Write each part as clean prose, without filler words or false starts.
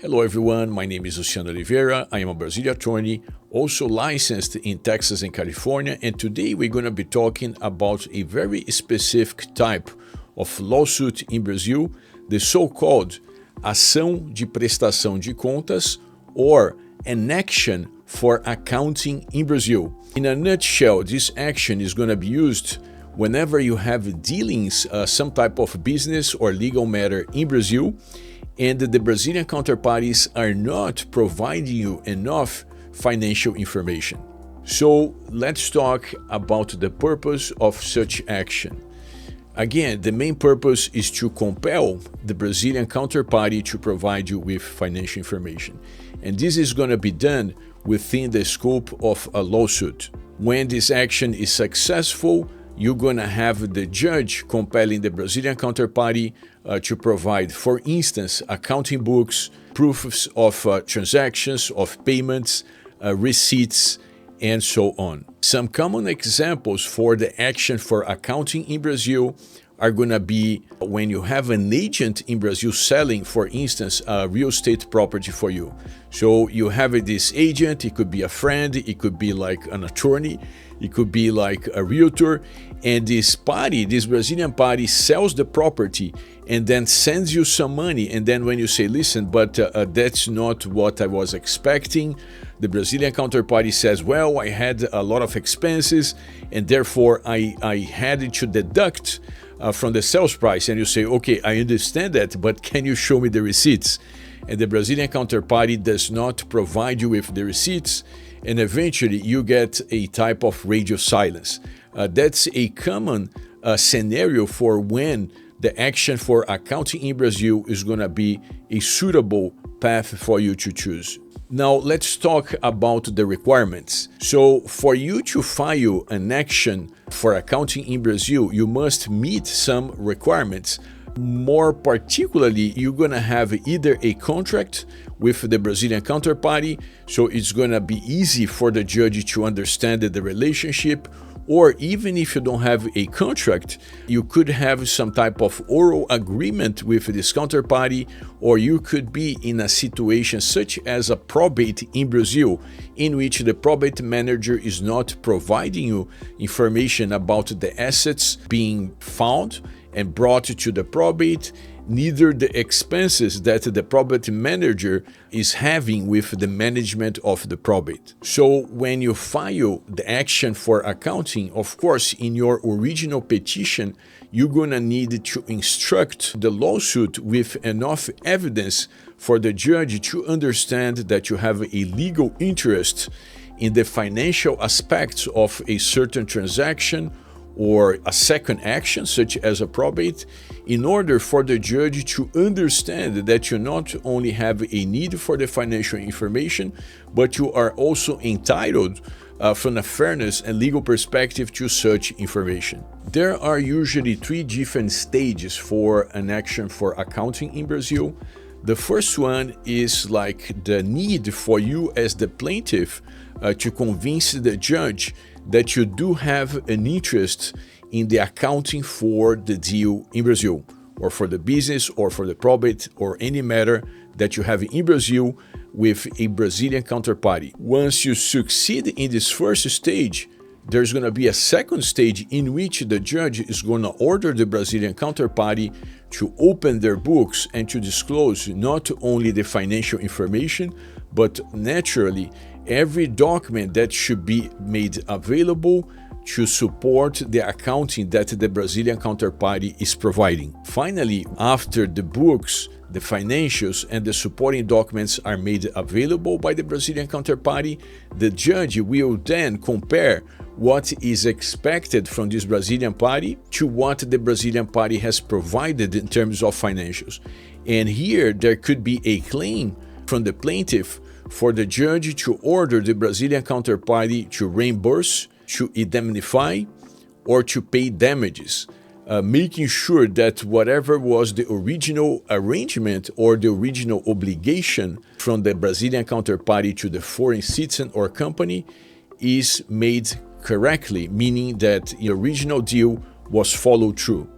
Hello everyone, my name is Oliveira. I am a Brazilian attorney, also licensed in Texas and California, and today we're going to be talking about a very specific type of lawsuit in Brazil, the so-called Ação de Prestação de Contas, or an action for accounting in Brazil. In a nutshell, this action is going to be used whenever you have dealings, some type of business or legal matter in Brazil, and the Brazilian counterparties are not providing you enough financial information. So let's talk about the purpose of such action. Again, the main purpose is to compel the Brazilian counterparty to provide you with financial information. And this is going to be done within the scope of a lawsuit. When this action is successful, you're going to have the judge compelling the Brazilian counterparty to provide, for instance, accounting books, proofs of transactions, of payments, receipts, and so on. Some common examples for the action for accounting in Brazil are going to be when you have an agent in Brazil selling, for instance, a real estate property for you. So you have this agent, it could be a friend, it could be like an attorney, it could be like a realtor, and this Brazilian party sells the property and then sends you some money. And then when you say, listen, but that's not what I was expecting, the Brazilian counterparty says, well, I had a lot of expenses and therefore I had to deduct from the sales price. And you say, okay, I understand that, but can you show me the receipts? And the Brazilian counterparty does not provide you with the receipts, and eventually you get a type of radio silence. That's a common scenario for when the action for accounting in Brazil is going to be a suitable path for you to choose. Now let's talk about the requirements. So for you to file an action for accounting in Brazil, you must meet some requirements. More particularly, you're going to have either a contract with the Brazilian counterparty, so it's going to be easy for the judge to understand the relationship, or even if you don't have a contract, you could have some type of oral agreement with this counterparty, or you could be in a situation such as a probate in Brazil, in which the probate manager is not providing you information about the assets being found and brought to the probate, neither the expenses that the probate manager is having with the management of the probate. So when you file the action for accounting, of course, in your original petition, you're going to need to instruct the lawsuit with enough evidence for the judge to understand that you have a legal interest in the financial aspects of a certain transaction or a second action, such as a probate, in order for the judge to understand that you not only have a need for the financial information, but you are also entitled from a fairness and legal perspective to such information. There are usually three different stages for an action for accounting in Brazil. The first one is like the need for you as the plaintiff to convince the judge that you do have an interest in the accounting for the deal in Brazil, or for the business, or for the probate, or any matter that you have in Brazil with a Brazilian counterparty. Once you succeed in this first stage, there's going to be a second stage in which the judge is going to order the Brazilian counterparty to open their books and to disclose not only the financial information, but naturally every document that should be made available to support the accounting that the Brazilian counterparty is providing. Finally, after the books, the financials, and the supporting documents are made available by the Brazilian counterparty, the judge will then compare what is expected from this Brazilian party to what the Brazilian party has provided in terms of financials. And here there could be a claim from the plaintiff for the judge to order the Brazilian counterparty to reimburse, to indemnify, or to pay damages, making sure that whatever was the original arrangement or the original obligation from the Brazilian counterparty to the foreign citizen or company is made correctly, meaning that the original deal was followed through.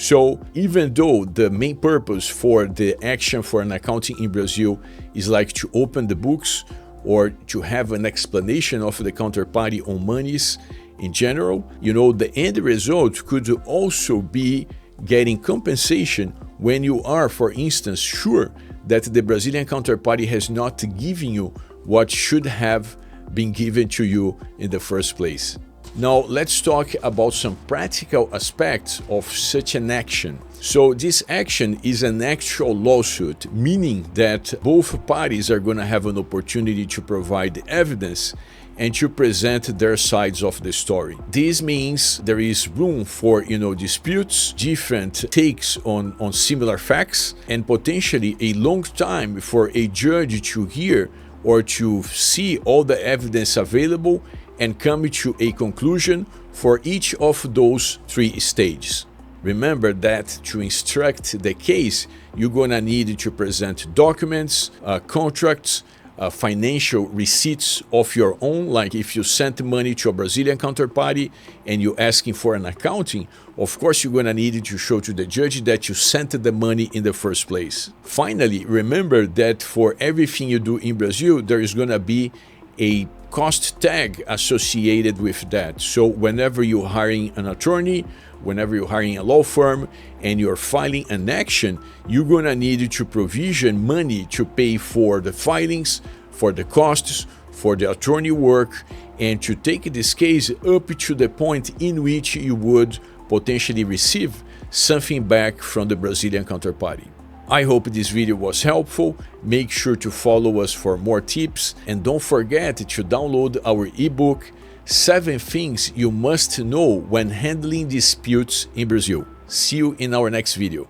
So even though the main purpose for the action for an accounting in Brazil is like to open the books or to have an explanation of the counterparty on monies in general, the end result could also be getting compensation when you are, for instance, sure that the Brazilian counterparty has not given you what should have been given to you in the first place. Now, let's talk about some practical aspects of such an action. So this action is an actual lawsuit, meaning that both parties are going to have an opportunity to provide evidence and to present their sides of the story. This means there is room for, disputes, different takes on similar facts, and potentially a long time for a judge to hear or to see all the evidence available and come to a conclusion for each of those three stages. Remember that to instruct the case, you're going to need to present documents, contracts, financial receipts of your own, like if you sent money to a Brazilian counterparty and you're asking for an accounting, of course you're going to need to show to the judge that you sent the money in the first place. Finally, remember that for everything you do in Brazil, there is going to be a cost tag associated with that. So whenever you're hiring an attorney, whenever you're hiring a law firm and you're filing an action, you're going to need to provision money to pay for the filings, for the costs, for the attorney work, and to take this case up to the point in which you would potentially receive something back from the Brazilian counterparty. I hope this video was helpful. Make sure to follow us for more tips, and don't forget to download our ebook, 7 Things You Must Know When Handling Disputes in Brazil. See you in our next video.